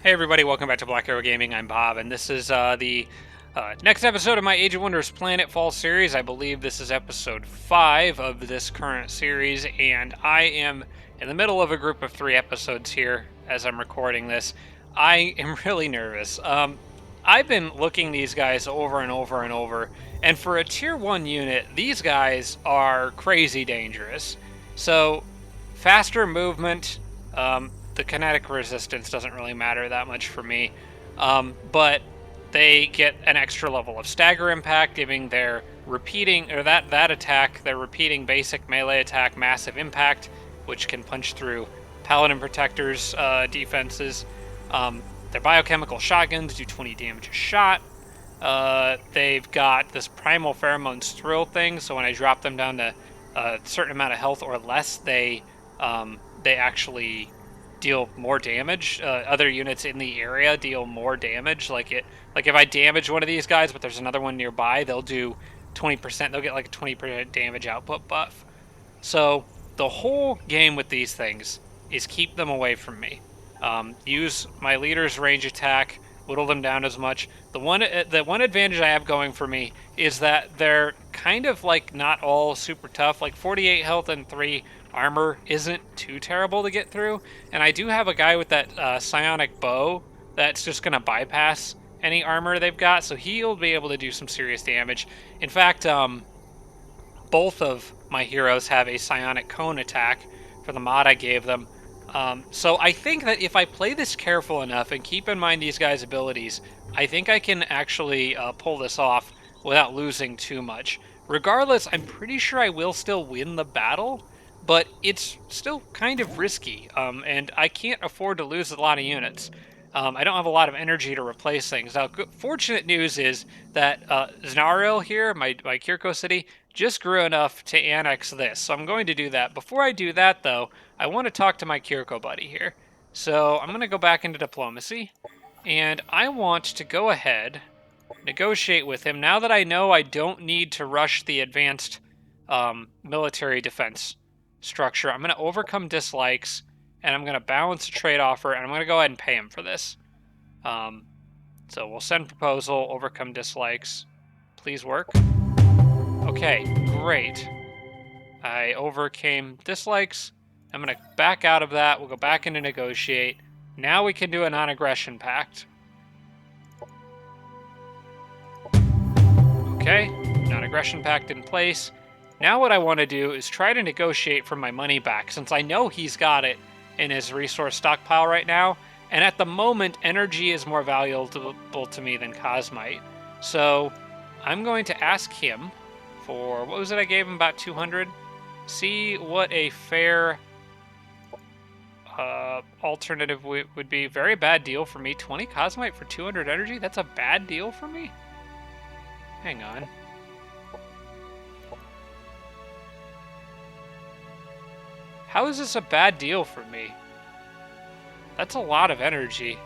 Hey everybody, welcome back to Black Arrow Gaming. I'm Bob, and this is the next episode of my Age of Wonders Planetfall series. I believe this is episode 5 of this current series, and I am in the middle of a group of 3 episodes here as I'm recording this. I am really nervous. I've been looking these guys over and over and over, and for a tier 1 unit, these guys are crazy dangerous. So, faster movement, the kinetic resistance doesn't really matter that much for me, but they get an extra level of stagger impact, giving their repeating or that attack, their repeating basic melee attack, massive impact, which can punch through paladin protectors defenses. Their biochemical shotguns do 20 damage a shot. They've got this primal pheromones thrill thing, so when I drop them down to a certain amount of health or less, they actually deal more damage. Other units in the area deal more damage. Like if I damage one of these guys, but there's another one nearby, they'll do 20%. They'll get like a 20% damage output buff. So the whole game with these things is keep them away from me. Use my leader's range attack, whittle them down as much. The one advantage I have going for me is that they're kind of like not all super tough. Like 48 health and 3 armor isn't too terrible to get through, and I do have a guy with that psionic bow that's just going to bypass any armor they've got, so he'll be able to do some serious damage. In fact, both of my heroes have a psionic cone attack for the mod I gave them. So I think that if I play this careful enough and keep in mind these guys' abilities, I think I can actually pull this off without losing too much. Regardless, I'm pretty sure I will still win the battle, but it's still kind of risky, and I can't afford to lose a lot of units. I don't have a lot of energy to replace things. Now, fortunate news is that Znaril here, my Kirko city, just grew enough to annex this, so I'm going to do that. Before I do that, though, I want to talk to my Kirko buddy here. So I'm going to go back into diplomacy, and I want to go ahead, negotiate with him, now that I know I don't need to rush the advanced military defense structure. I'm going to overcome dislikes, and I'm going to balance a trade offer, and I'm going to go ahead and pay him for this. So we'll send proposal, overcome dislikes. Please work. Okay, great. I overcame dislikes. I'm going to back out of that. We'll go back into negotiate. Now we can do a non-aggression pact. Okay, non-aggression pact in place. Now what I want to do is try to negotiate for my money back, since I know he's got it in his resource stockpile right now, and at the moment, energy is more valuable to me than Cosmite. So I'm going to ask him for, what was it I gave him, about 200? See what a fair alternative would be. Very bad deal for me. 20 Cosmite for 200 energy? That's a bad deal for me? Hang on. How is this a bad deal for me? That's a lot of energy.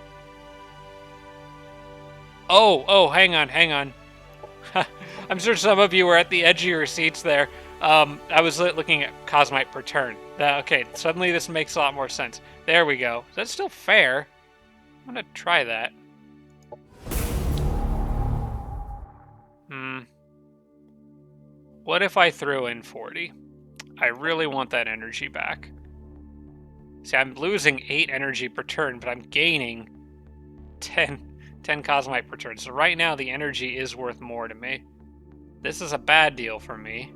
Oh, hang on. I'm sure some of you were at the edge of your seats there. I was looking at Cosmite per turn. Okay, suddenly this makes a lot more sense. There we go. That's still fair. I'm gonna try that. What if I threw in 40? I really want that energy back. See, I'm losing 8 energy per turn, but I'm gaining 10 Cosmite per turn. So right now, the energy is worth more to me. This is a bad deal for me.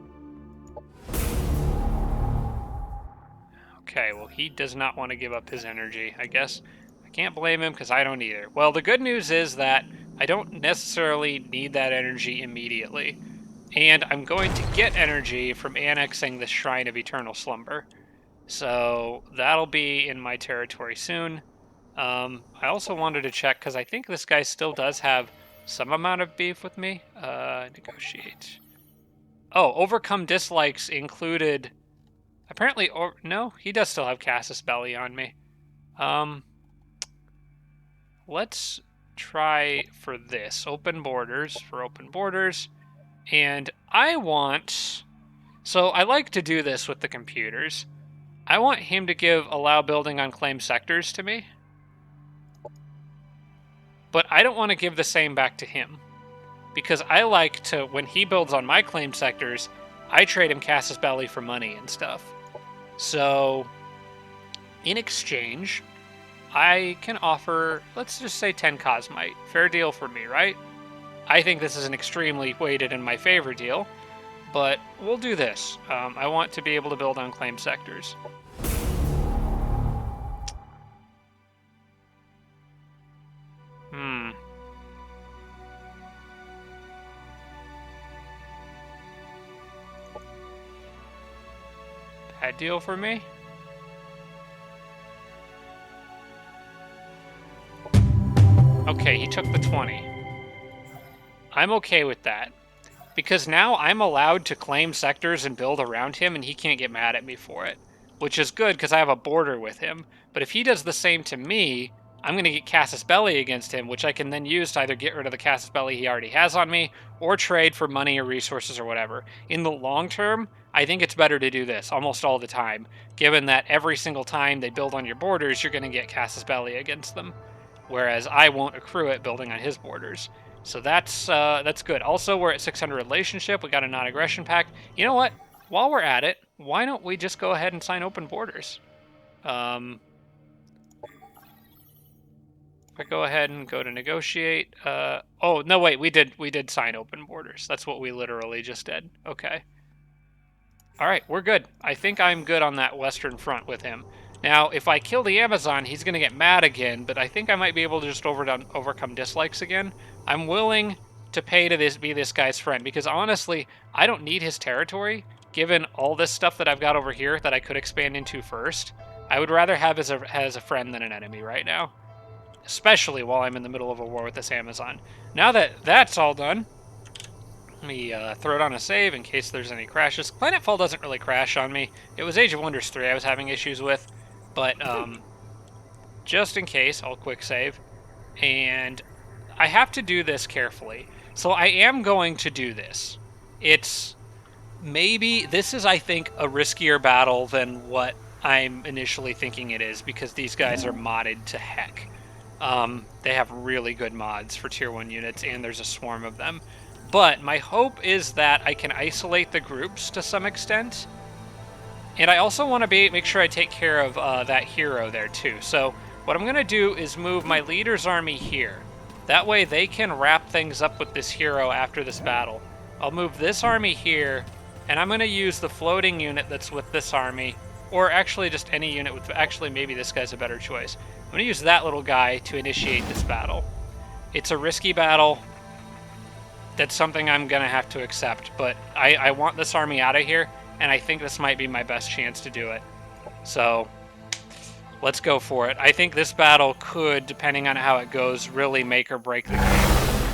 Okay, well, he does not want to give up his energy, I guess. I can't blame him, because I don't either. Well, the good news is that I don't necessarily need that energy immediately. And I'm going to get energy from annexing the Shrine of Eternal Slumber. So that'll be in my territory soon. I also wanted to check, because I think this guy still does have some amount of beef with me. Negotiate. Oh, overcome dislikes included... Apparently, or no, he does still have Casus Belli on me. Let's try for this. Open borders for open borders. And I want... So I like to do this with the computers. I want him to give allow building on claimed sectors to me. but I don't want to give the same back to him. Because I like to, when he builds on my claimed sectors, I trade him Casus Belli for money and stuff. So, in exchange, I can offer, let's just say 10 Cosmite. Fair deal for me, right? I think this is an extremely weighted in my favor deal, but we'll do this. I want to be able to build on claimed sectors. Bad deal for me? Okay, he took the 20. I'm okay with that. Because now I'm allowed to claim sectors and build around him, and he can't get mad at me for it. Which is good, because I have a border with him. But if he does the same to me, I'm going to get Casus Belli against him, which I can then use to either get rid of the Casus Belli he already has on me, or trade for money or resources or whatever. In the long term, I think it's better to do this almost all the time, given that every single time they build on your borders, you're going to get Casus Belli against them. Whereas I won't accrue it building on his borders. So that's good. Also, we're at 600 relationship. We got a non-aggression pact. You know what? While we're at it, why don't we just go ahead and sign open borders? If I go ahead and go to negotiate. Oh no, wait, we did sign open borders. That's what we literally just did. Okay. All right, we're good. I think I'm good on that western front with him. Now, if I kill the Amazon, he's going to get mad again, but I think I might be able to just overcome dislikes again. I'm willing to pay to be this guy's friend, because honestly, I don't need his territory, given all this stuff that I've got over here that I could expand into first. I would rather have as a friend than an enemy right now, especially while I'm in the middle of a war with this Amazon. Now that that's all done, let me throw it on a save in case there's any crashes. Planetfall doesn't really crash on me. It was Age of Wonders 3 I was having issues with. But just in case, I'll quick save. And I have to do this carefully. So I am going to do this. This is, I think, a riskier battle than what I'm initially thinking it is, because these guys are modded to heck. They have really good mods for tier 1 units, and there's a swarm of them. But my hope is that I can isolate the groups to some extent. And I also want to make sure I take care of that hero there too. So what I'm going to do is move my leader's army here. That way they can wrap things up with this hero after this battle. I'll move this army here, and I'm going to use the floating unit that's with this army, or actually just any unit with, actually maybe this guy's a better choice. I'm going to use that little guy to initiate this battle. It's a risky battle. That's something I'm going to have to accept, but I want this army out of here. And I think this might be my best chance to do it. So, let's go for it. I think this battle could, depending on how it goes, really make or break the game.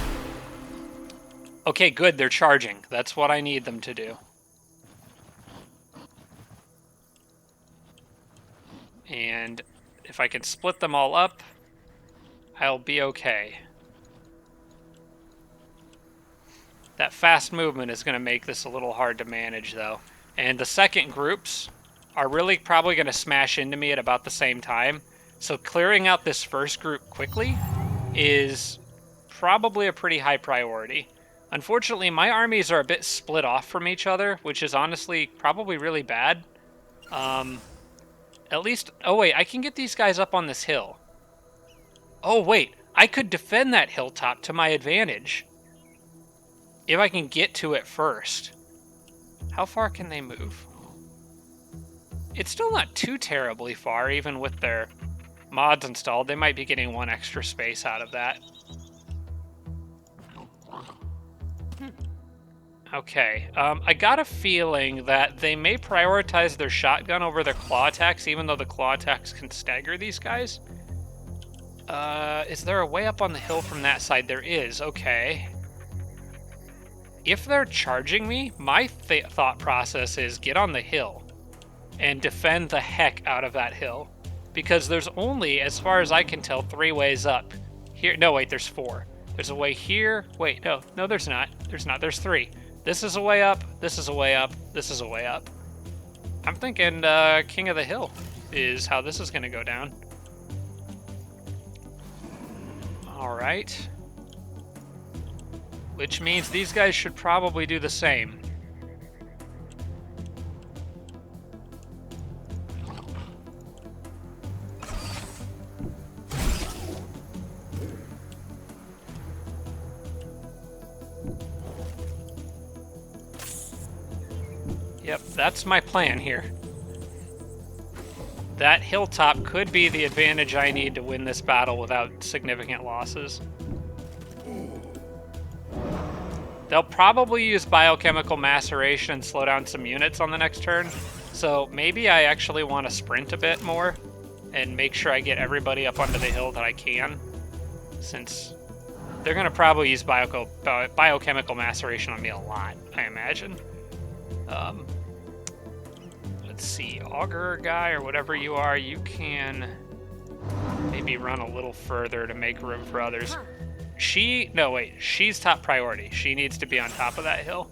Okay, good, they're charging. That's what I need them to do. And if I can split them all up, I'll be okay. That fast movement is going to make this a little hard to manage, though. And the second groups are really probably going to smash into me at about the same time. So clearing out this first group quickly is probably a pretty high priority. Unfortunately, my armies are a bit split off from each other, which is honestly probably really bad. At least... Oh, wait, I can get these guys up on this hill. Oh, wait, I could defend that hilltop to my advantage if I can get to it first. How far can they move? It's still not too terribly far, even with their mods installed. They might be getting one extra space out of that. Okay, I got a feeling that they may prioritize their shotgun over their claw attacks, even though the claw attacks can stagger these guys. Is there a way up on the hill from that side? There is, okay. If they're charging me, my thought process is get on the hill and defend the heck out of that hill. Because there's only, as far as I can tell, 3 ways up. Here, no, wait, there's 4. There's a way here. Wait, no, there's not. There's 3. This is a way up, this is a way up, this is a way up. I'm thinking King of the Hill is how this is going to go down. Alright. Which means these guys should probably do the same. Yep, that's my plan here. That hilltop could be the advantage I need to win this battle without significant losses. They'll probably use biochemical maceration and slow down some units on the next turn, so maybe I actually want to sprint a bit more and make sure I get everybody up onto the hill that I can, since they're going to probably use biochemical maceration on me a lot, I imagine. Let's see, Augur guy or whatever you are, you can maybe run a little further to make room for others. No wait, she's top priority. She needs to be on top of that hill.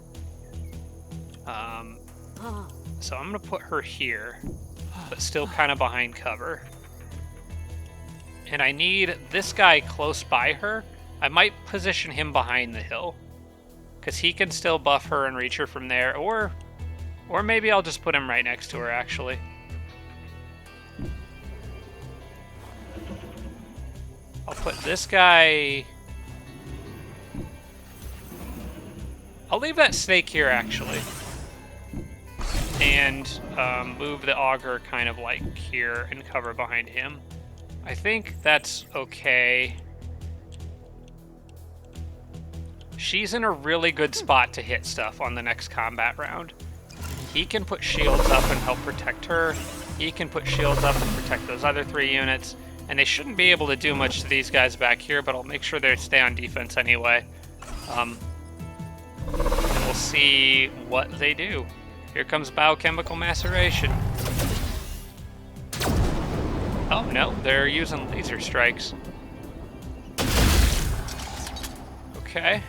So I'm gonna put her here, but still kind of behind cover. And I need this guy close by her. I might position him behind the hill, because he can still buff her and reach her from there, or maybe I'll just put him right next to her, actually. I'll put this guy... I'll leave that snake here, actually. And move the augur kind of like here and cover behind him. I think that's okay. She's in a really good spot to hit stuff on the next combat round. He can put shields up and help protect her. He can put shields up and protect those other 3 units. And they shouldn't be able to do much to these guys back here, but I'll make sure they stay on defense anyway. And we'll see what they do. Here comes biochemical maceration. Oh no, they're using laser strikes. Okay.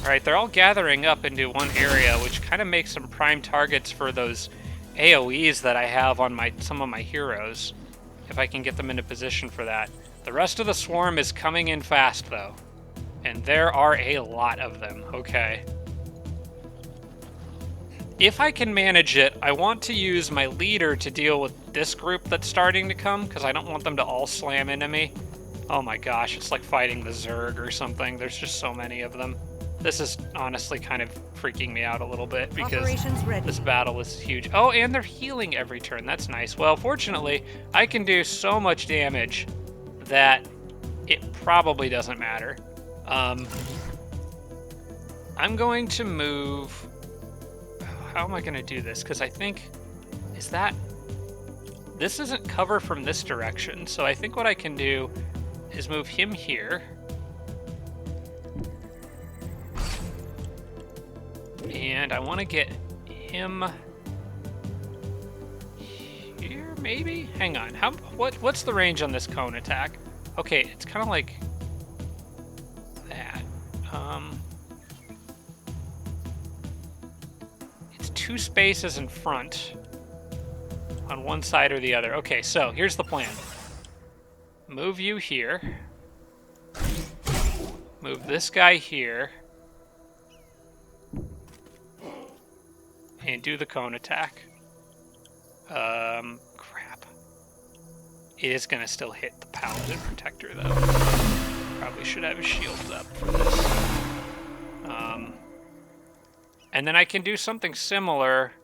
Alright, they're all gathering up into one area, which kind of makes them prime targets for those AoEs that I have on some of my heroes, if I can get them into position for that. The rest of the swarm is coming in fast, though. And there are a lot of them. Okay. If I can manage it, I want to use my leader to deal with this group that's starting to come, because I don't want them to all slam into me. Oh my gosh, it's like fighting the Zerg or something. There's just so many of them. This is honestly kind of freaking me out a little bit, because this battle is huge. Oh, and they're healing every turn. That's nice. Well, fortunately, I can do so much damage that it probably doesn't matter. I'm going to move... How am I going to do this? Because I think... This isn't cover from this direction, so I think what I can do is move him here. And I want to get him here, maybe? Hang on. What's the range on this cone attack? Okay, it's kind of like that. It's 2 spaces in front on one side or the other. Okay, so here's the plan. Move you here. Move this guy here. And do the cone attack. Crap. It is going to still hit the Paladin Protector, though. Probably should have his shields up for this. And then I can do something similar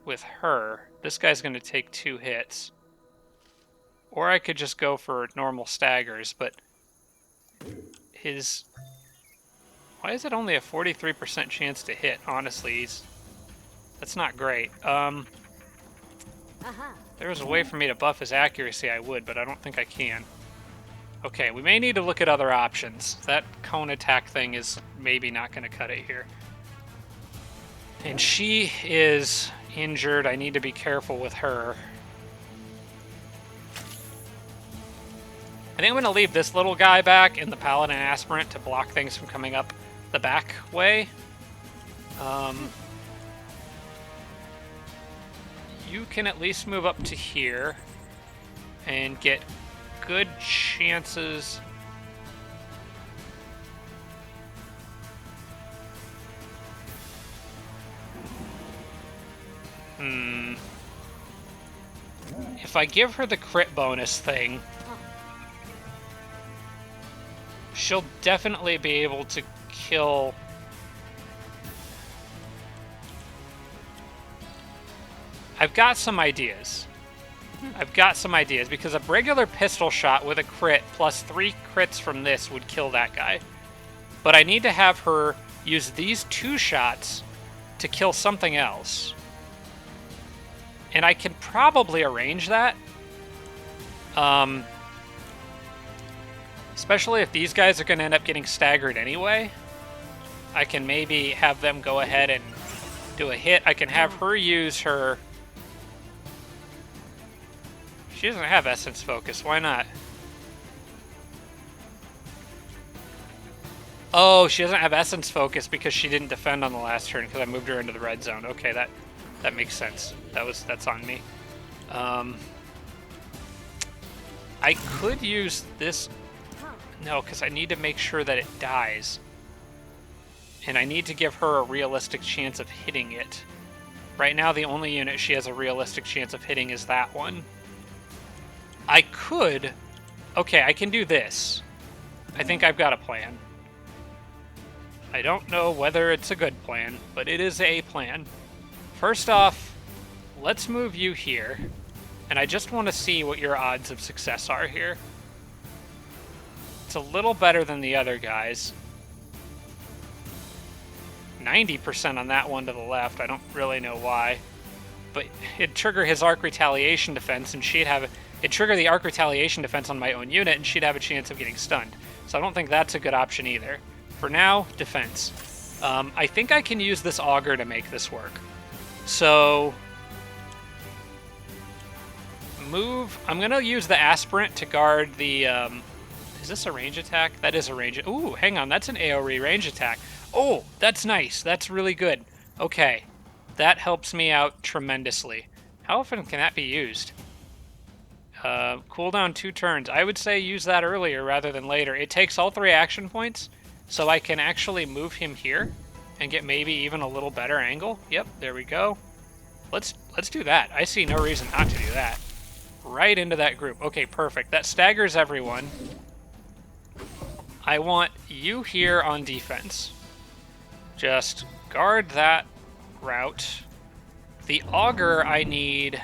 with her. This guy's going to take 2 hits. Or I could just go for normal staggers, but his... Why is it only a 43% chance to hit? Honestly, that's not great. If there was a way for me to buff his accuracy, I would, but I don't think I can. Okay, we may need to look at other options. That cone attack thing is maybe not going to cut it here. And she is injured. I need to be careful with her. I think I'm going to leave this little guy back in the Paladin Aspirant to block things from coming up the back way. You can at least move up to here. and get good chances. If I give her the crit bonus thing, she'll definitely be able to kill. I've got some ideas. Because a regular pistol shot with a crit plus 3 crits from this would kill that guy. But I need to have her use these 2 shots to kill something else. And I can probably arrange that. Especially if these guys are going to end up getting staggered anyway. I can maybe have them go ahead and do a hit. I can have her use her... She doesn't have Essence Focus. Why not? Oh, she doesn't have Essence Focus because she didn't defend on the last turn because I moved her into the red zone. Okay, that makes sense. That's on me. I could use this. No, because I need to make sure that it dies. And I need to give her a realistic chance of hitting it. Right now, the only unit she has a realistic chance of hitting is that one. I could... Okay, I can do this. I think I've got a plan. I don't know whether it's a good plan, but it is a plan. First off, let's move you here. And I just want to see what your odds of success are here. It's a little better than the other guys. 90% on that one to the left. I don't really know why. But it'd trigger his arc retaliation defense, and she'd have... It'd trigger the arc retaliation defense on my own unit, and she'd have a chance of getting stunned. So I don't think that's a good option either. For now, defense. I think I can use this auger to make this work. So... Move... I'm going to use the aspirant to guard the... Is this a range attack? That is a range... Ooh, hang on. That's an AoE range attack. Oh, that's nice. That's really good. Okay. That helps me out tremendously. How often can that be used? Cooldown 2 turns. I would say use that earlier rather than later. It takes all 3 action points, so I can actually move him here and get maybe even a little better angle. Yep, there we go. Let's do that. I see no reason not to do that. Right into that group. Okay, perfect. That staggers everyone. I want you here on defense. Just guard that route. The auger I need...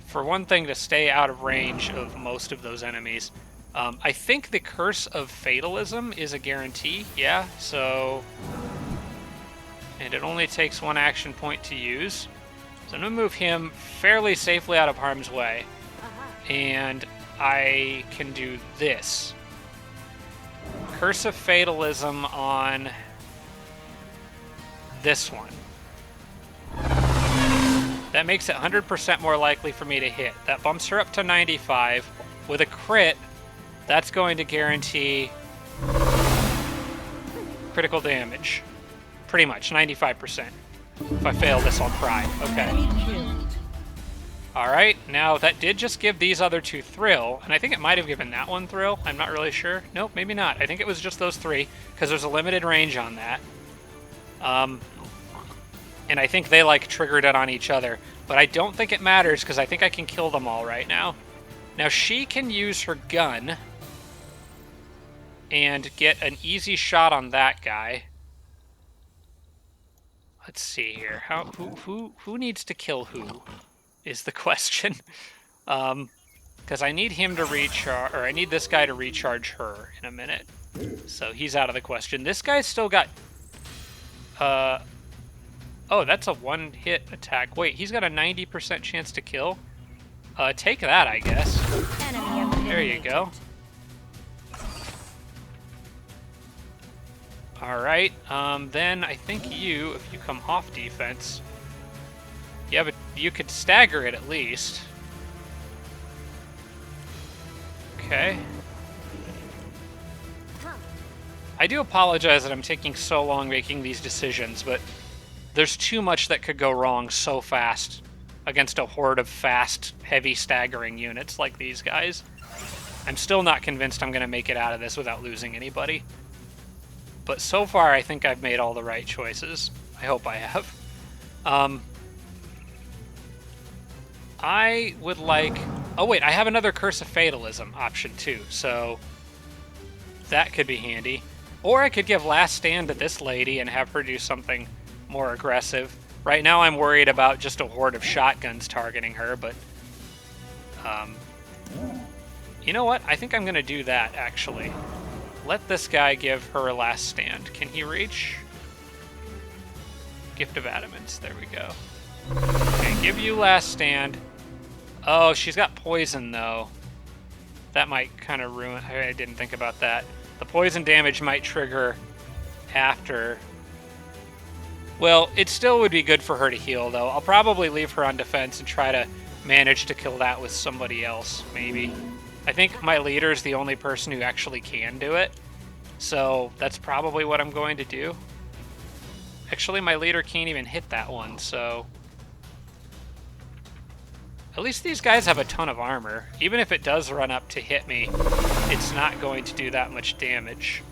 For one thing, to stay out of range of most of those enemies. I think the Curse of Fatalism is a guarantee, yeah, so... And it only takes 1 action point to use. So I'm going to move him fairly safely out of harm's way. And I can do this. Curse of Fatalism on this one. That makes it 100% more likely for me to hit. That bumps her up to 95. With a crit, that's going to guarantee critical damage. Pretty much, 95%. If I fail this, I'll cry. Okay. Alright, now that did just give these other 2 thrill, and I think it might have given that one thrill. I'm not really sure. Nope, maybe not. I think it was just those 3, because there's a limited range on that. And I think they, like, triggered it on each other. But I don't think it matters, because I think I can kill them all right now. Now, she can use her gun and get an easy shot on that guy. Let's see here. Who needs to kill who is the question. Because I need him to recharge, or I need this guy to recharge her in a minute. So he's out of the question. This guy's still got... Oh, that's a 1-hit attack. Wait, he's got a 90% chance to kill? Take that, I guess. There you go. Alright, then I think you, if you come off defense... Yeah, but you could stagger it at least. Okay. I do apologize that I'm taking so long making these decisions, but there's too much that could go wrong so fast. against a horde of fast, heavy staggering units like these guys. I'm still not convinced I'm going to make it out of this without losing anybody. But so far, I think I've made all the right choices. I hope I have. I would like... Oh wait, I have another Curse of Fatalism option too, so that could be handy. Or I could give Last Stand to this lady and have her do something more aggressive. Right now I'm worried about just a horde of shotguns targeting her, but... you know what? I think I'm going to do that, actually. Let this guy give her a Last Stand. Can he reach? Gift of Adamants. There we go. Okay, give you Last Stand. Oh, she's got poison, though. That might kind of ruin... I didn't think about that. The poison damage might trigger after... Well, it still would be good for her to heal, though. I'll probably leave her on defense and try to manage to kill that with somebody else, maybe. I think my leader's the only person who actually can do it. So that's probably what I'm going to do. Actually, my leader can't even hit that one, so... At least these guys have a ton of armor. Even if it does run up to hit me, it's not going to do that much damage.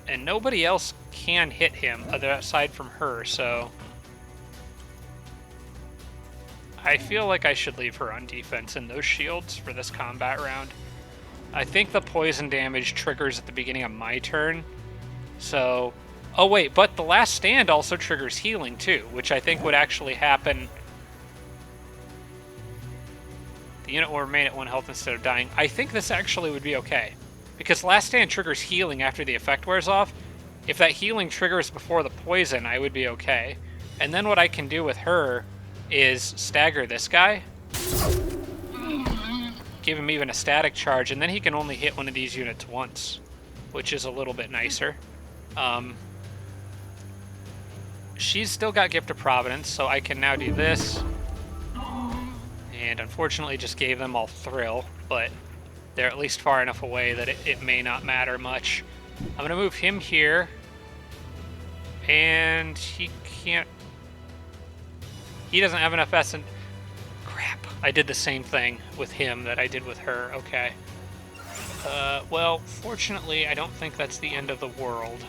And nobody else can hit him aside from her, so... I feel like I should leave her on defense in those shields for this combat round. I think the poison damage triggers at the beginning of my turn, so... Oh wait, but the Last Stand also triggers healing too, which I think would actually happen... The unit will remain at 1 health instead of dying. I think this actually would be okay, because Last Stand triggers healing after the effect wears off. If that healing triggers before the poison, I would be okay. And then what I can do with her is stagger this guy, give him even a static charge, and then he can only hit one of these units once, which is a little bit nicer. She's still got Gift of Providence, so I can now do this. And unfortunately just gave them all Thrill, but they're at least far enough away that it may not matter much. I'm going to move him here, and he can't... He doesn't have enough essence. Crap. I did the same thing with him that I did with her. Okay. Well, fortunately, I don't think that's the end of the world.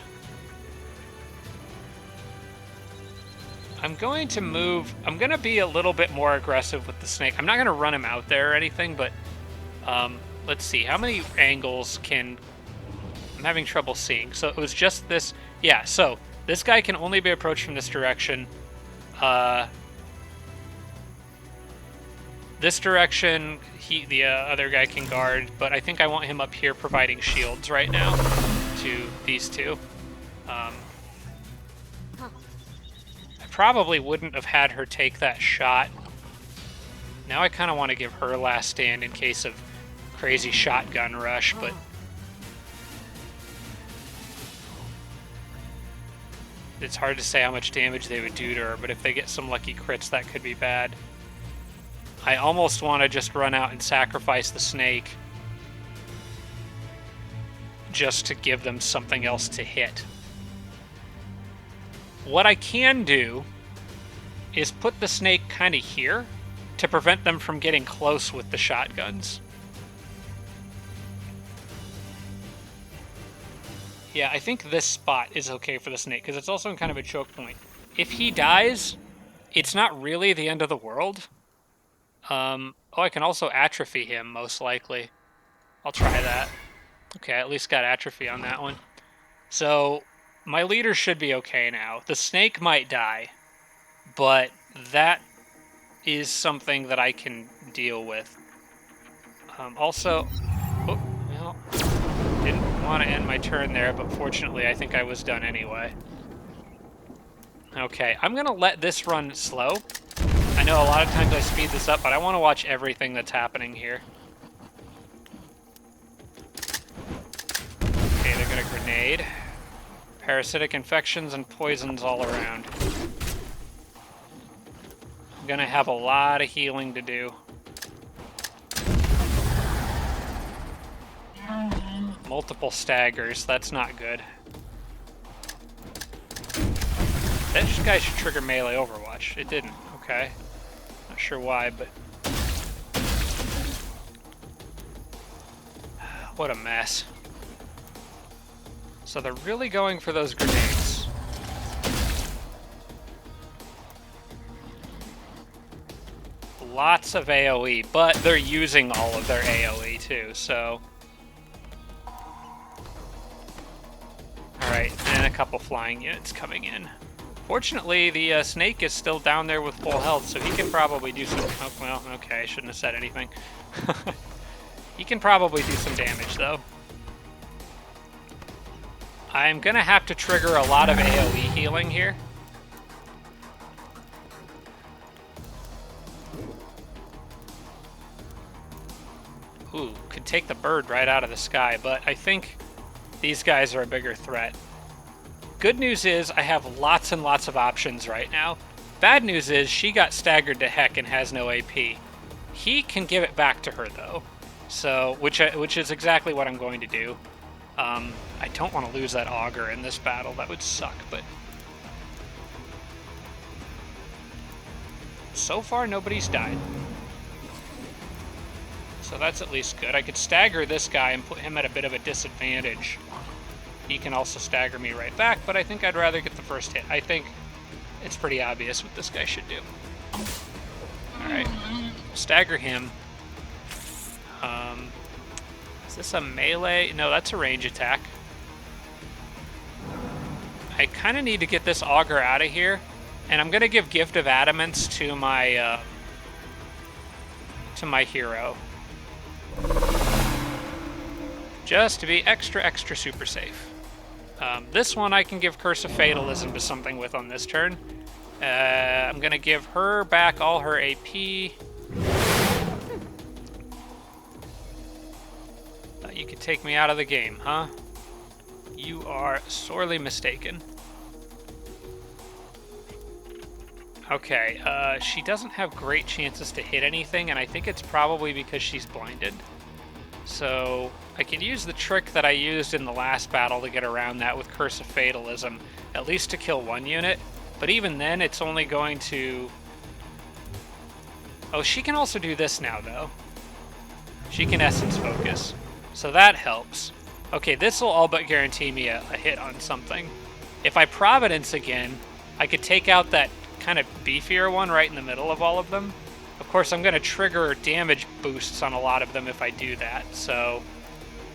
I'm going to move... I'm going to be a little bit more aggressive with the snake. I'm not going to run him out there or anything, but... let's see. How many angles can... I'm having trouble seeing. So it was just this... Yeah, so this guy can only be approached from this direction. This direction, the other guy can guard, but I think I want him up here providing shields right now to these two. I probably wouldn't have had her take that shot. Now I kind of want to give her Last Stand in case of crazy shotgun rush, but... It's hard to say how much damage they would do to her, but if they get some lucky crits, that could be bad. I almost want to just run out and sacrifice the snake just to give them something else to hit. What I can do is put the snake kind of here to prevent them from getting close with the shotguns. Yeah, I think this spot is okay for the snake, because it's also in kind of a choke point. If he dies, it's not really the end of the world. Oh, I can also atrophy him, most likely. I'll try that. Okay, I at least got atrophy on that one. So, my leader should be okay now. The snake might die, but that is something that I can deal with. Also... Oh, well... Didn't want to end my turn there, but fortunately I think I was done anyway. Okay, I'm going to let this run slow. I know a lot of times I speed this up, but I want to watch everything that's happening here. Okay, they're going to grenade. Parasitic infections and poisons all around. I'm going to have a lot of healing to do. Multiple staggers, that's not good. That guy should trigger melee Overwatch. It didn't. Okay. sure why, but what a mess. So they're really going for those grenades. Lots of AoE, but they're using all of their AoE too, so... Alright, and a couple flying units coming in. Fortunately, the snake is still down there with full health, so he can probably do some... Oh, well, okay, I shouldn't have said anything. He can probably do some damage, though. I'm gonna have to trigger a lot of AoE healing here. Ooh, could take the bird right out of the sky, but I think these guys are a bigger threat. Good news is I have lots and lots of options right now. Bad news is she got staggered to heck and has no AP. He can give it back to her, though. So, which is exactly what I'm going to do. I don't want to lose that auger in this battle. That would suck, but... So far, nobody's died. So that's at least good. I could stagger this guy and put him at a bit of a disadvantage. He can also stagger me right back, but I think I'd rather get the first hit. I think it's pretty obvious what this guy should do. Alright. Stagger him. Is this a melee? No, that's a range attack. I kind of need to get this auger out of here, and I'm going to give Gift of Adamants to my hero. Just to be extra super safe. This one I can give Curse of Fatalism to something with on this turn. I'm going to give her back all her AP. You could take me out of the game, huh? You are sorely mistaken. Okay, she doesn't have great chances to hit anything, and I think it's probably because she's blinded. So I can use the trick that I used in the last battle to get around that with Curse of Fatalism, at least to kill one unit. But even then, it's only going to... Oh, she can also do this now, though. She can Essence Focus. So that helps. Okay, this will all but guarantee me a hit on something. If I Providence again, I could take out that kind of beefier one right in the middle of all of them. Of course, I'm going to trigger damage boosts on a lot of them if I do that, so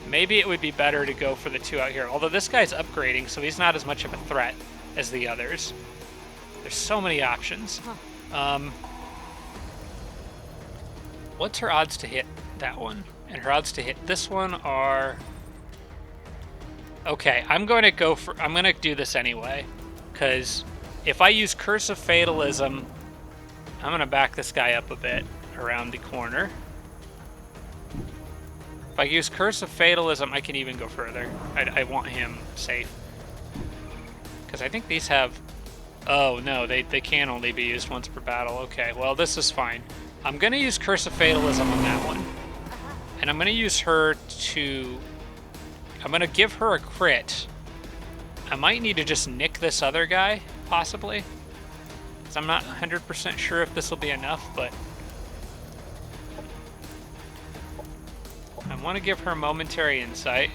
maybe it would be better to go for the two out here. Although this guy's upgrading, so he's not as much of a threat as the others. There's so many options. What's her odds to hit that one? And her odds to hit this one are... Okay, I'm going to do this anyway, because if I use Curse of Fatalism, I'm going to back this guy up a bit around the corner. If I use Curse of Fatalism, I can even go further. I want him safe. Because I think these have... Oh, no, they can only be used once per battle. Okay, well, this is fine. I'm going to use Curse of Fatalism on that one. And I'm going to use her to... I'm going to give her a crit. I might need to just nick this other guy, possibly. Because I'm not 100% sure if this will be enough, but... I want to give her momentary insight.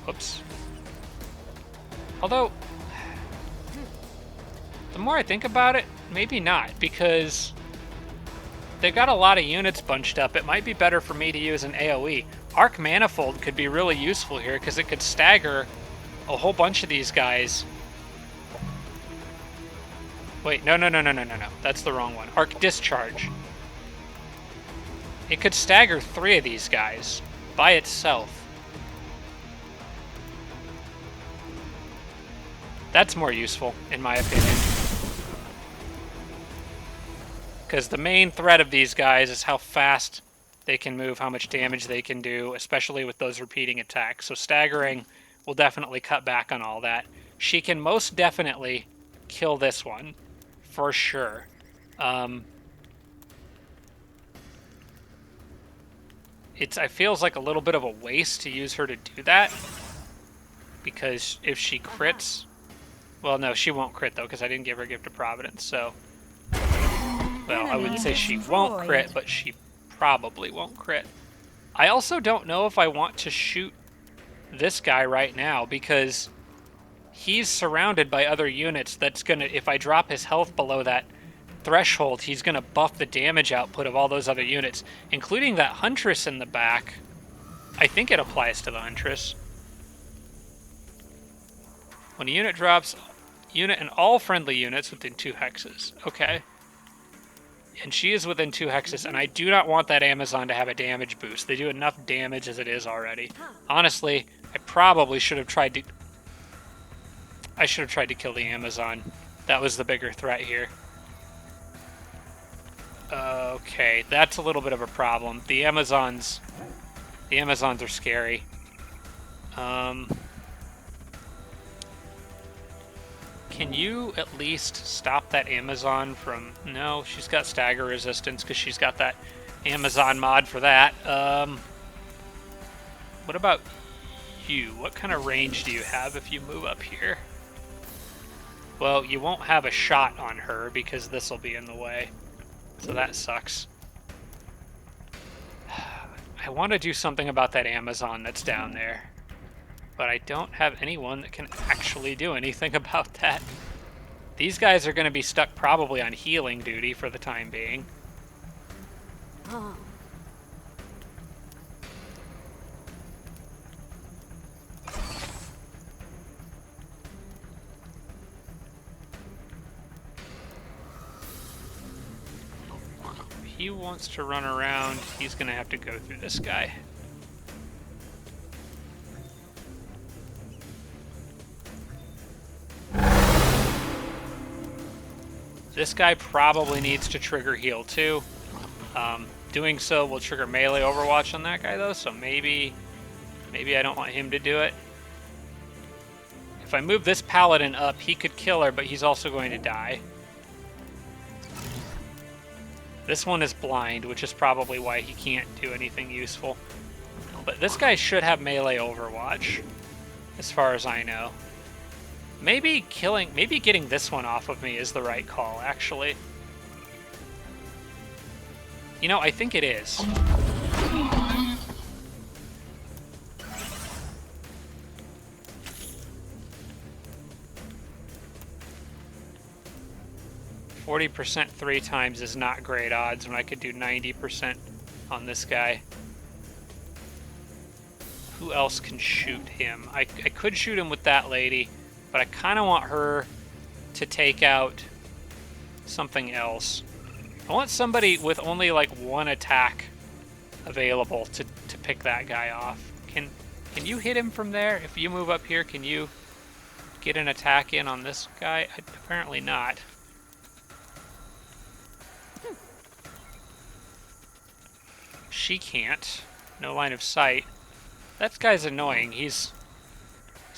Whoops. Although, the more I think about it, maybe not, because they've got a lot of units bunched up. It might be better for me to use an AoE. Arc Manifold could be really useful here, because it could stagger a whole bunch of these guys. Wait, no. That's the wrong one. Arc Discharge. It could stagger 3 of these guys by itself. That's more useful, in my opinion. Because the main threat of these guys is how fast they can move, how much damage they can do, especially with those repeating attacks. So staggering will definitely cut back on all that. She can most definitely kill this one, for sure. It feels like a little bit of a waste to use her to do that, because if she crits... Well, no, she won't crit, though, because I didn't give her Gift of Providence, so... Well, I wouldn't say she won't crit, but she probably won't crit. I also don't know if I want to shoot this guy right now, because he's surrounded by other units. That's gonna, if I drop his health below that threshold, he's gonna buff the damage output of all those other units, including that Huntress in the back. I think it applies to the Huntress. When a unit drops, unit and all friendly units within 2 hexes. Okay. And she is within 2 hexes, and I do not want that Amazon to have a damage boost. They do enough damage as it is already. Honestly, I probably should have tried to... I should have tried to kill the Amazon. That was the bigger threat here. Okay, that's a little bit of a problem. The Amazons are scary. Can you at least stop that Amazon from... No, she's got stagger resistance because she's got that Amazon mod for that. What about you? What kind of range do you have if you move up here? Well, you won't have a shot on her because this will be in the way. So that sucks. I want to do something about that Amazon that's down there, but I don't have anyone that can actually do anything about that. These guys are going to be stuck probably on healing duty for the time being. Oh. 'He wants to run around, he's going to have to go through this guy. This guy probably needs to trigger heal too. Doing so will trigger melee overwatch on that guy though, so maybe I don't want him to do it. If I move this paladin up, he could kill her, but he's also going to die. This one is blind, which is probably why he can't do anything useful. But this guy should have melee overwatch, as far as I know. Maybe getting this one off of me is the right call, actually. You know, I think it is. %, 3 times is not great odds when I could do 90% on this guy. Who else can shoot him? I could shoot him with that lady, but I kind of want her to take out something else. I want somebody with only like 1 attack available to pick that guy off. Can you hit him from there? If you move up here, can you get an attack in on this guy? Apparently not. She can't. No line of sight. That guy's annoying. He's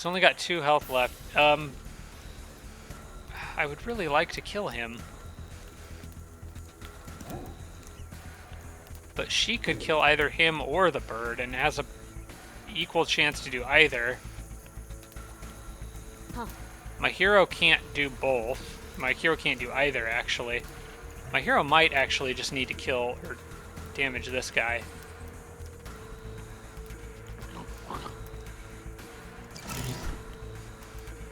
only got 2 health left. I would really like to kill him. But she could kill either him or the bird and has a equal chance to do either. Huh. My hero can't do both. My hero can't do either, actually. My hero might actually just need to kill or damage this guy.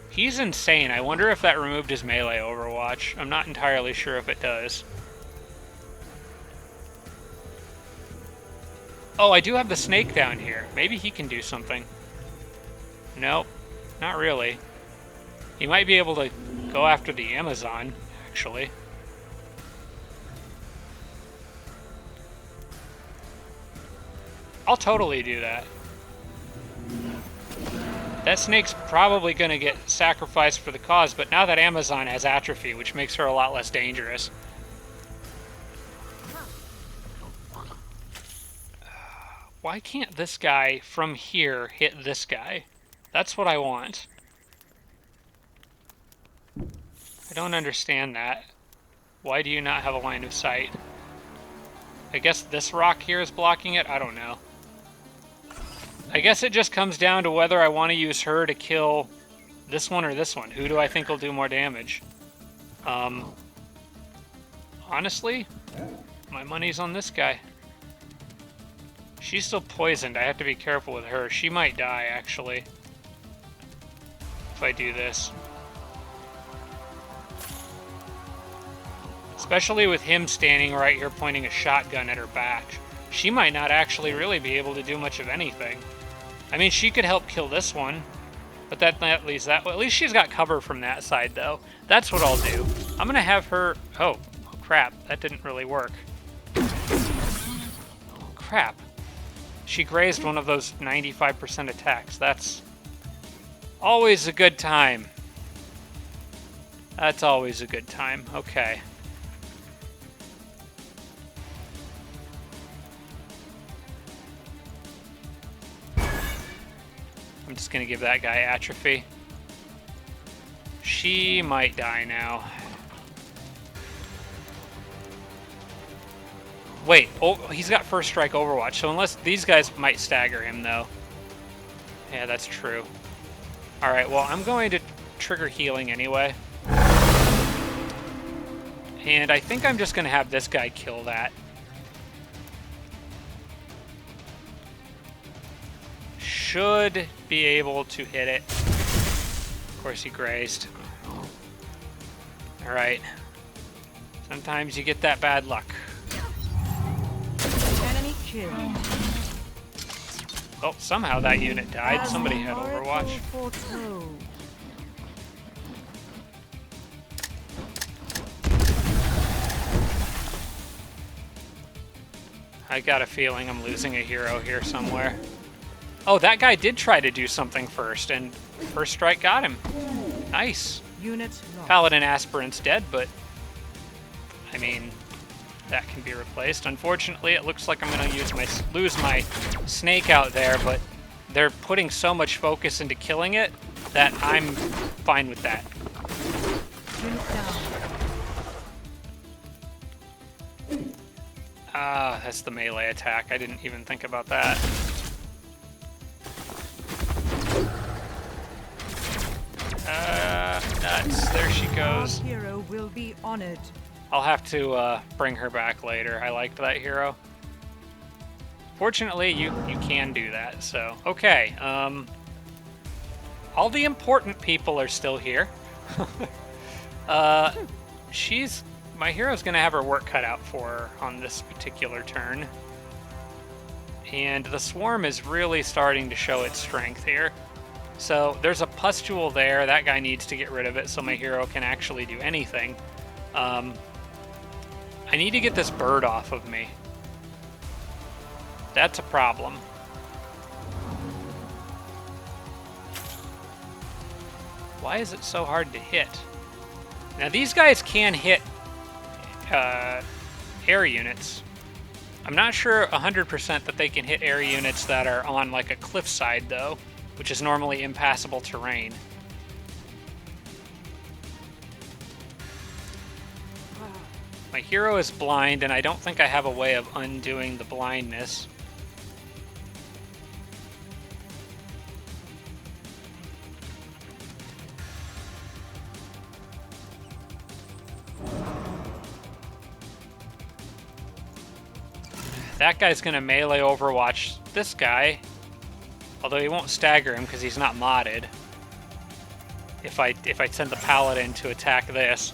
He's insane. I wonder if that removed his melee overwatch. I'm not entirely sure if it does. Oh, I do have the snake down here. Maybe he can do something. Nope, not really. He might be able to go after the Amazon, actually. I'll totally do that. That snake's probably going to get sacrificed for the cause, but now that Amazon has atrophy, which makes her a lot less dangerous. Why can't this guy from here hit this guy? That's what I want. I don't understand that. Why do you not have a line of sight? I guess this rock here is blocking it? I don't know. I guess it just comes down to whether I want to use her to kill this one or this one. Who do I think will do more damage? Honestly, my money's on this guy. She's still poisoned. I have to be careful with her. She might die, actually, if I do this. Especially with him standing right here pointing a shotgun at her back. She might not actually really be able to do much of anything. I mean, she could help kill this one, but that leaves that. Well, at least she's got cover from that side, though. That's what I'll do. I'm gonna have her. Oh crap! That didn't really work. Oh, crap! She grazed one of those 95% attacks. That's always a good time. That's always a good time. Okay. I'm just gonna give that guy atrophy. She might die now. Wait, oh, he's got first strike Overwatch, so unless these guys might stagger him, though. Yeah, that's true. Alright, well, I'm going to trigger healing anyway. And I think I'm just going to have this guy kill that. Should be able to hit it. Of course, he grazed. Alright. Sometimes you get that bad luck. Enemy kill. Oh, somehow that unit died. Somebody had Overwatch. I got a feeling I'm losing a hero here somewhere. Oh, that guy did try to do something first, and first strike got him. Nice. Unit Paladin Aspirant's dead, but I mean, that can be replaced. Unfortunately, it looks like I'm going to lose my snake out there, but they're putting so much focus into killing it that I'm fine with that. Ah, that's the melee attack. I didn't even think about that. Nuts. There she goes. Our hero will be honored. I'll have to bring her back later. I liked that hero. Fortunately, you can do that, so... Okay, all the important people are still here. My hero's gonna have her work cut out for her on this particular turn. And the swarm is really starting to show its strength here. So there's a pustule there. That guy needs to get rid of it so my hero can actually do anything. I need to get this bird off of me. That's a problem. Why is it so hard to hit? Now these guys can hit air units. I'm not sure 100% that they can hit air units that are on like a cliffside though, which is normally impassable terrain. My hero is blind, and I don't think I have a way of undoing the blindness. That guy's gonna melee Overwatch this guy, although he won't stagger him because he's not modded. If I send the Paladin to attack this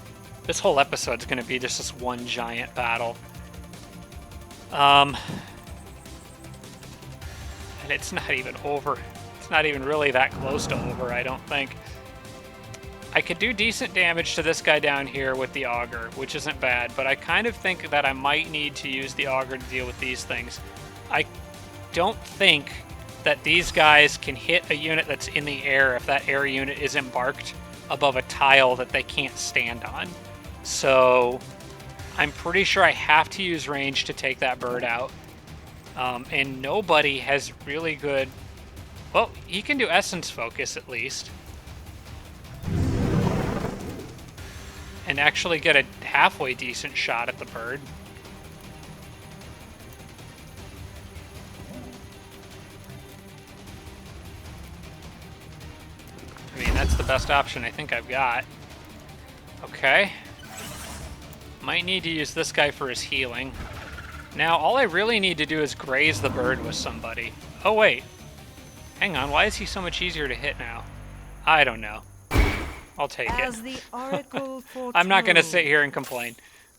whole episode's gonna be just this one giant battle. And it's not even over. It's not even really that close to over, I don't think. I could do decent damage to this guy down here with the auger, which isn't bad, but I kind of think that I might need to use the auger to deal with these things. I don't think that these guys can hit a unit that's in the air if that air unit is embarked above a tile that they can't stand on. So I'm pretty sure I have to use range to take that bird out. And nobody has really good... Well, he can do essence focus at least. And actually get a halfway decent shot at the bird. I mean, that's the best option I think I've got. Okay. Might need to use this guy for his healing. Now, all I really need to do is graze the bird with somebody. Oh, wait. Hang on, why is he so much easier to hit now? I don't know. I'll take As it. the oracle I'm not going to sit foretold. here and complain.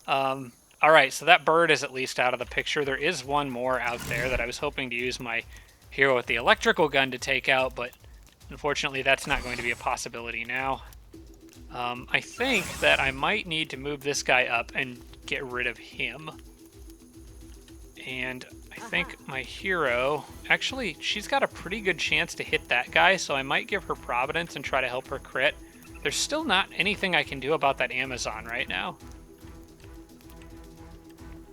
Alright, so that bird is at least out of the picture. There is one more out there that I was hoping to use my hero with the electrical gun to take out, but unfortunately that's not going to be a possibility now. I think that I might need to move this guy up and get rid of him. And I think my hero... Actually, she's got a pretty good chance to hit that guy, so I might give her Providence and try to help her crit. There's still not anything I can do about that Amazon right now.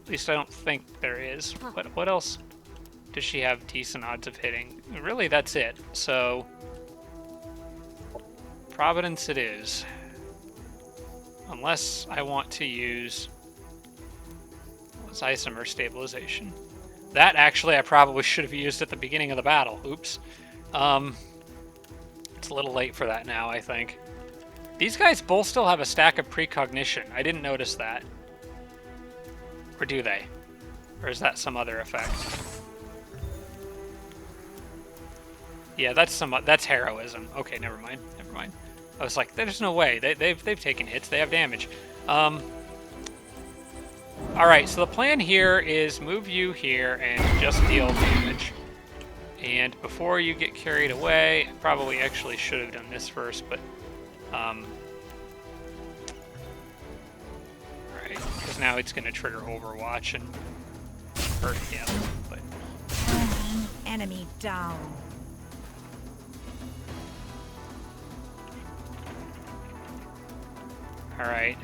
At least I don't think there is. What else does she have decent odds of hitting? Really, that's it. So, Providence it is. Unless I want to use... what's isomer stabilization? That, actually, I probably should have used at the beginning of the battle. Oops. It's a little late for that now, I think. These guys both still have a stack of precognition. I didn't notice that. Or do they? Or is that some other effect? Yeah, that's heroism. Okay, never mind. Never mind. I was like, there's no way. They've taken hits. They have damage. All right, so the plan here is move you here and just deal damage. And before you get carried away, I probably actually should have done this first, but right, because now it's going to trigger Overwatch and hurt him. But Enemy down. all right.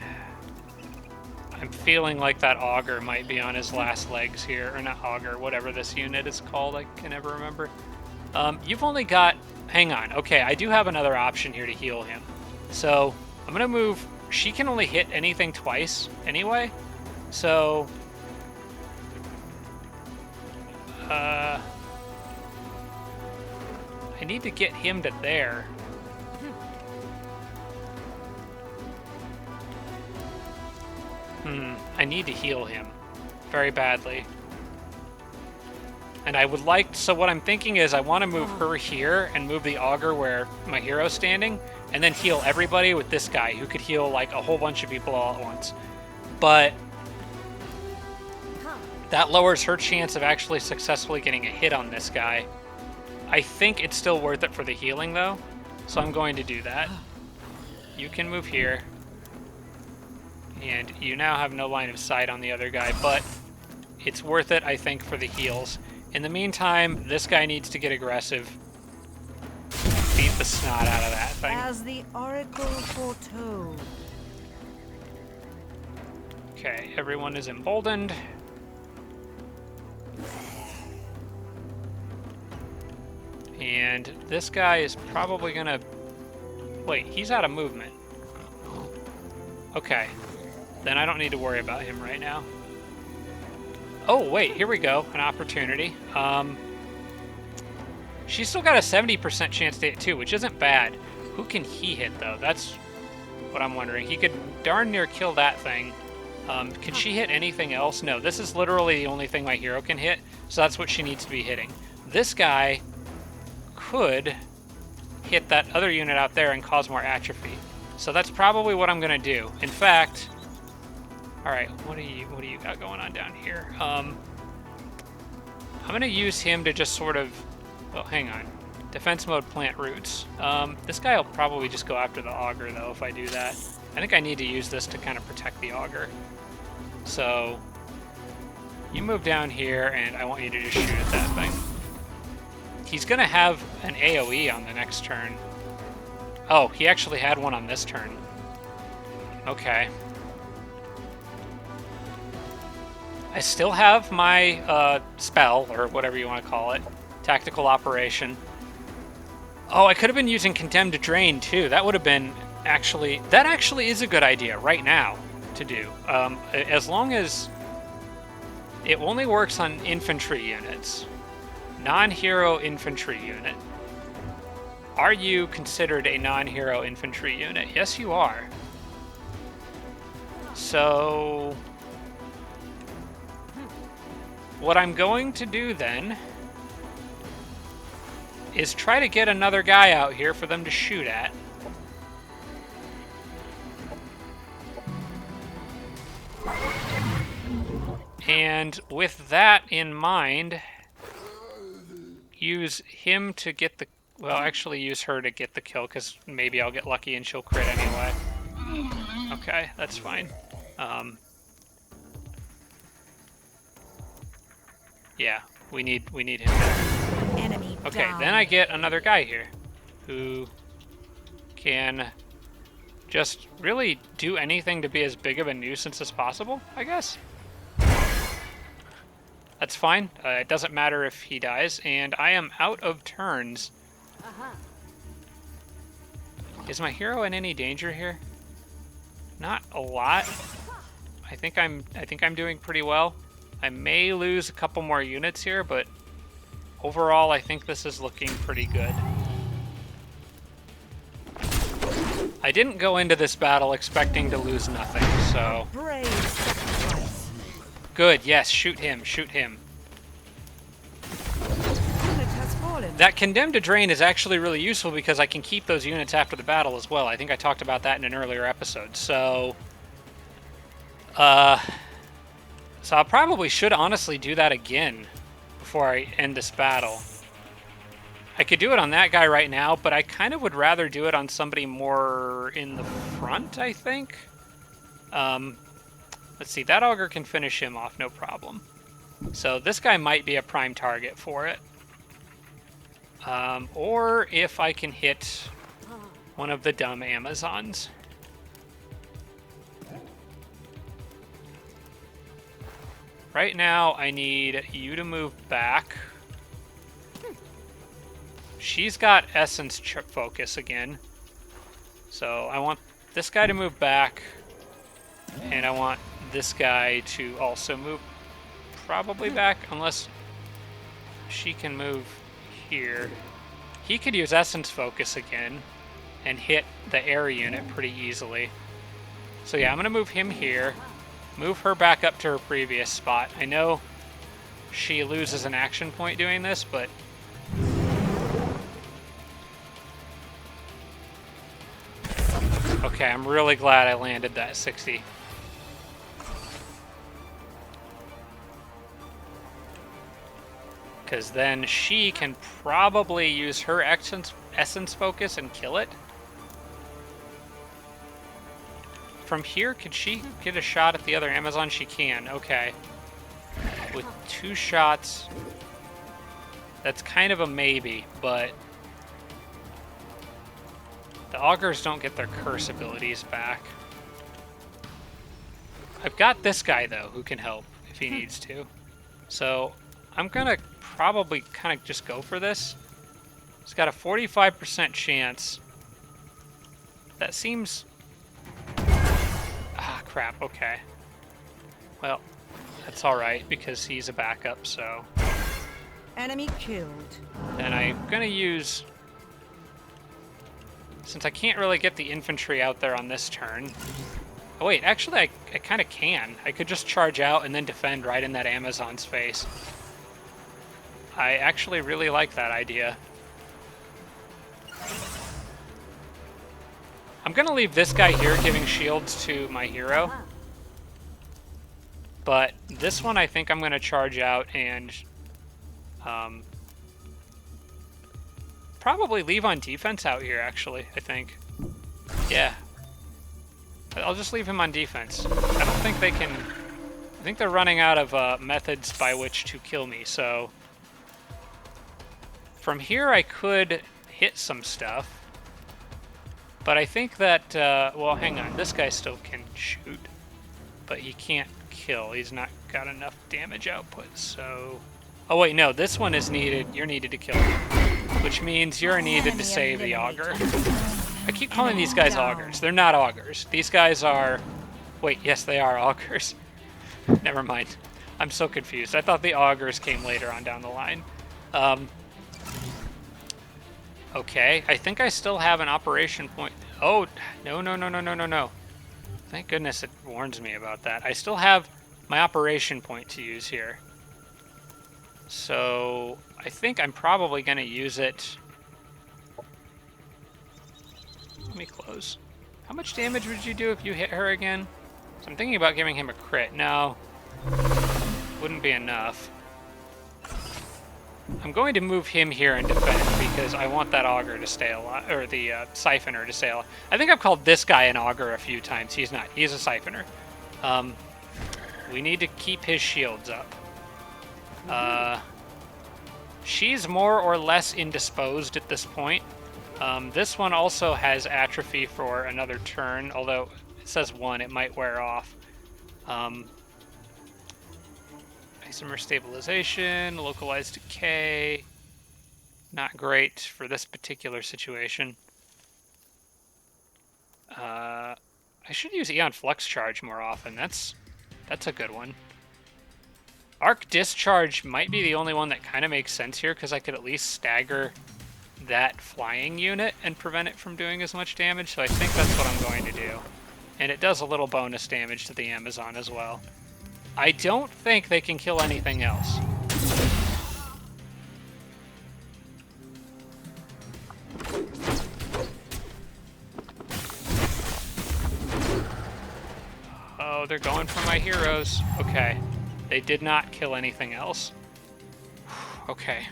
I'm feeling like that augur might be on his last legs here, or not augur, whatever this unit is called. I can never remember. You've only got... Hang on. Okay, I do have another option here to heal him. So I'm gonna move. She can only hit anything twice anyway. So I need to get him to there. I need to heal him very badly. And I would like, so what I'm thinking is I want to move her here and move the augur where my hero's standing, and then heal everybody with this guy who could heal like a whole bunch of people all at once. But that lowers her chance of actually successfully getting a hit on this guy. I think it's still worth it for the healing though, so I'm going to do that. You can move here. And you now have no line of sight on the other guy, but it's worth it, I think, for the heals. In the meantime, this guy needs to get aggressive. Beat the snot out of that thing. As the oracle foretold. Okay, everyone is emboldened. And this guy is probably gonna... Wait, he's out of movement. Okay. Then I don't need to worry about him right now. Oh, wait, here we go. An opportunity. She's still got a 70% chance to hit too, which isn't bad. Who can he hit, though? That's what I'm wondering. He could darn near kill that thing. Can she hit anything else? No, this is literally the only thing my hero can hit, so that's what she needs to be hitting. This guy could hit that other unit out there and cause more atrophy. So that's probably what I'm going to do. In fact... Alright, what do you got going on down here? I'm going to use him to just sort of... Well, hang on. Defense mode, plant roots. This guy will probably just go after the augur, though, if I do that. I think I need to use this to kind of protect the augur. So, you move down here, and I want you to just shoot at that thing. He's going to have an AoE on the next turn. Oh, he actually had one on this turn. Okay. I still have my spell, or whatever you want to call it. Tactical operation. Oh, I could have been using Condemned to Drain, too. That would have been actually... That actually is a good idea right now to do. As long as... It only works on infantry units. Non-hero infantry unit. Are you considered a non-hero infantry unit? Yes, you are. So what I'm going to do then is try to get another guy out here for them to shoot at. And with that in mind, use him to get the... Well, actually use her to get the kill, because maybe I'll get lucky and she'll crit anyway. Okay, that's fine. Yeah, we need him there. Enemy Okay, down. then I get another guy here who can just really do anything to be as big of a nuisance as possible, I guess. That's fine. It doesn't matter if he dies, and I am out of turns. Is my hero in any danger here? Not a lot. I think I'm doing pretty well. I may lose a couple more units here, but overall I think this is looking pretty good. I didn't go into this battle expecting to lose nothing, so... Brave sacrifice. Good, yes, shoot him, shoot him. Unit has fallen. That Condemned to Drain is actually really useful because I can keep those units after the battle as well. I think I talked about that in an earlier episode, so... So I probably should honestly do that again before I end this battle. I could do it on that guy right now, but I kind of would rather do it on somebody more in the front, I think. Let's see, that augur can finish him off, no problem. So this guy might be a prime target for it. Or if I can hit one of the dumb Amazons. Right now, I need you to move back. She's got Essence Focus again. So I want this guy to move back. And I want this guy to also move probably back, unless she can move here. He could use Essence Focus again and hit the air unit pretty easily. So yeah, I'm going to move him here. Move her back up to her previous spot. I know she loses an action point doing this, but... Okay, I'm really glad I landed that 60. Because then she can probably use her essence focus and kill it. From here, could she get a shot at the other Amazon? She can, okay. With 2 shots, that's kind of a maybe, but the augurs don't get their curse abilities back. I've got this guy, though, who can help if he needs to. So I'm gonna probably kind of just go for this. It's got a 45% chance. That seems... Ah, crap, okay. Well, that's alright, because he's a backup, so... Enemy killed. And I'm gonna use... Since I can't really get the infantry out there on this turn... Oh wait, actually I kind of can. I could just charge out and then defend right in that Amazon's face. I actually really like that idea. I'm gonna leave this guy here giving shields to my hero. But this one I think I'm gonna charge out and probably leave on defense out here, actually, I think. Yeah. I'll just leave him on defense. I don't think they can... I think they're running out of methods by which to kill me, so... From here I could hit some stuff. But I think that... well, hang on. This guy still can shoot. But he can't kill. He's not got enough damage output, so... Oh wait, no. This one is needed. You're needed to kill him. Which means you're needed to save the augur. I keep calling these guys augurs. They're not augurs. These guys are... Wait, yes, they are augurs. Never mind. I'm so confused. I thought the augurs came later on down the line. Okay, I think I still have an operation point. Oh, no. Thank goodness it warns me about that. I still have my operation point to use here. So I think I'm probably going to use it. Let me close. How much damage would you do if you hit her again? So I'm thinking about giving him a crit. No, wouldn't be enough. I'm going to move him here and defend because I want that auger to stay alive, or the siphoner to stay alive. I think I've called this guy an auger a few times. He's not. He's a siphoner. We need to keep his shields up. She's more or less indisposed at this point. This one also has atrophy for another turn, although it says 1, it might wear off. Isomer stabilization, localized decay. Not great for this particular situation. I should use Eon Flux Charge more often. That's a good one. Arc Discharge might be the only one that kind of makes sense here, because I could at least stagger that flying unit and prevent it from doing as much damage, so I think that's what I'm going to do. And it does a little bonus damage to the Amazon as well. I don't think they can kill anything else. Oh, they're going for my heroes. Okay. They did not kill anything else. Okay.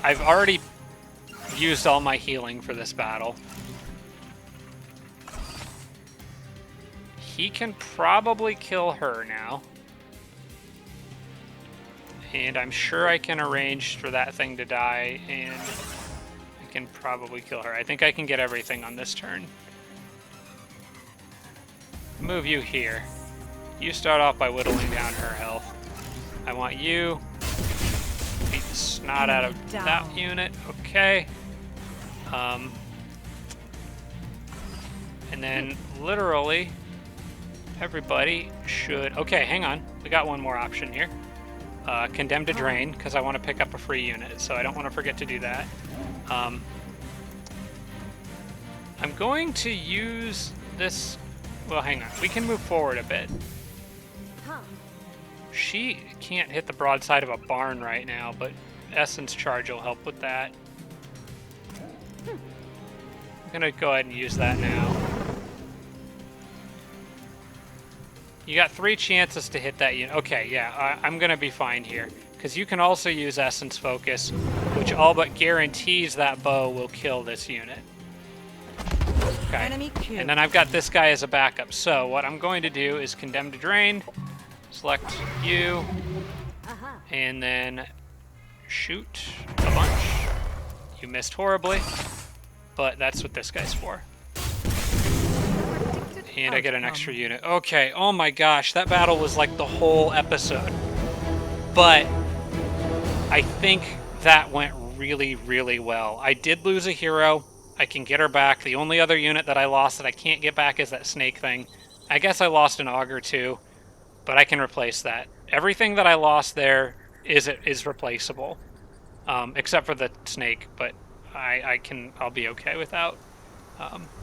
I've already used all my healing for this battle. He can probably kill her now. And I'm sure I can arrange for that thing to die, and I can probably kill her. I think I can get everything on this turn. Move you here. You start off by whittling down her health. I want you to beat the snot out of that unit. Okay. And then literally everybody should... Okay, hang on. We got one more option here. Condemn to Drain, because I want to pick up a free unit, so I don't want to forget to do that. I'm going to use this... Well, hang on. We can move forward a bit. She can't hit the broadside of a barn right now, but Essence Charge will help with that. I'm gonna go ahead and use that now. You got 3 chances to hit that unit. Okay, yeah, I'm gonna be fine here. Because you can also use Essence Focus, which all but guarantees that bow will kill this unit. Okay, and then I've got this guy as a backup. So what I'm going to do is Condemn to Drain, select you, and then shoot a bunch. You missed horribly, but that's what this guy's for. And I get an extra unit. Okay, oh my gosh, that battle was like the whole episode. But I think that went really, really well. I did lose a hero. I can get her back. The only other unit that I lost that I can't get back is that snake thing. I guess I lost an auger too, but I can replace that. Everything that I lost there is replaceable, except for the snake, but I'll be okay without.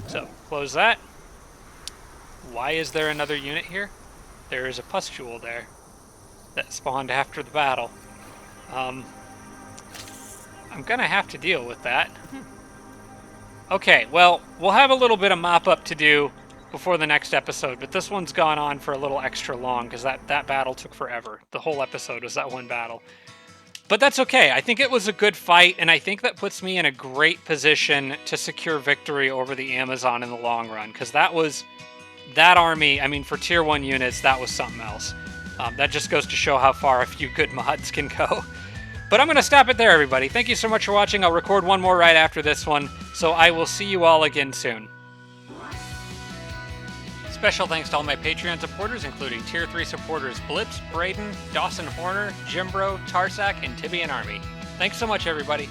So close that. Why is there another unit here? There is a pustule there that spawned after the battle. I'm gonna have to deal with that. Okay, well, we'll have a little bit of mop-up to do before the next episode, but this one's gone on for a little extra long because that battle took forever. The whole episode was that one battle. But that's okay. I think it was a good fight, and I think that puts me in a great position to secure victory over the Amazon in the long run, because that army, I mean, for Tier 1 units, that was something else. That just goes to show how far a few good mods can go. But I'm going to stop it there, everybody. Thank you so much for watching. I'll record one more right after this one, so I will see you all again soon. Special thanks to all my Patreon supporters, including Tier 3 supporters Blitz, Braden, Dawson Horner, Jimbro, Tarsak, and Tibian Army. Thanks so much, everybody.